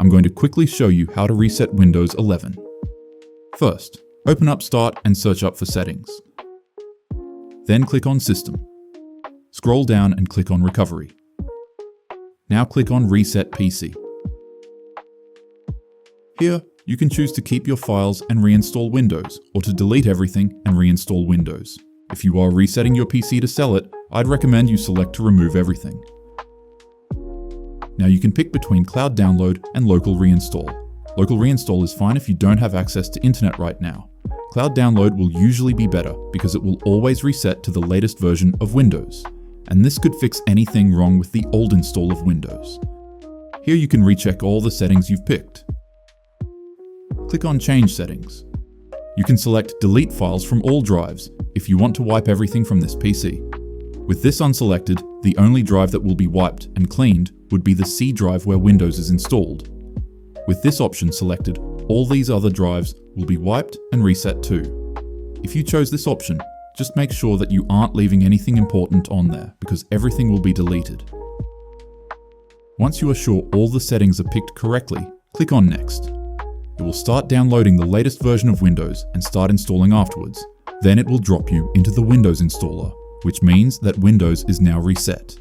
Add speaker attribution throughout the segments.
Speaker 1: I'm going to quickly show you how to reset Windows 11. First, open up Start and search up for Settings. Then click on System. Scroll down and click on Recovery. Now click on Reset PC. Here, you can choose to keep your files and reinstall Windows, or to delete everything and reinstall Windows. If you are resetting your PC to sell it, I'd recommend you select to remove everything. Now you can pick between cloud download and local reinstall. Local reinstall is fine if you don't have access to internet right now. Cloud download will usually be better because it will always reset to the latest version of Windows. And this could fix anything wrong with the old install of Windows. Here you can recheck all the settings you've picked. Click on Change Settings. You can select Delete Files from all drives if you want to wipe everything from this PC. With this unselected, the only drive that will be wiped and cleaned would be the C drive where Windows is installed. With this option selected, all these other drives will be wiped and reset too. If you chose this option, just make sure that you aren't leaving anything important on there because everything will be deleted. Once you are sure all the settings are picked correctly, click on Next. It will start downloading the latest version of Windows and start installing afterwards. Then it will drop you into the Windows installer, which means that Windows is now reset.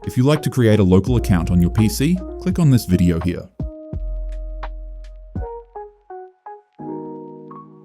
Speaker 1: If you like to create a local account on your PC, click on this video here.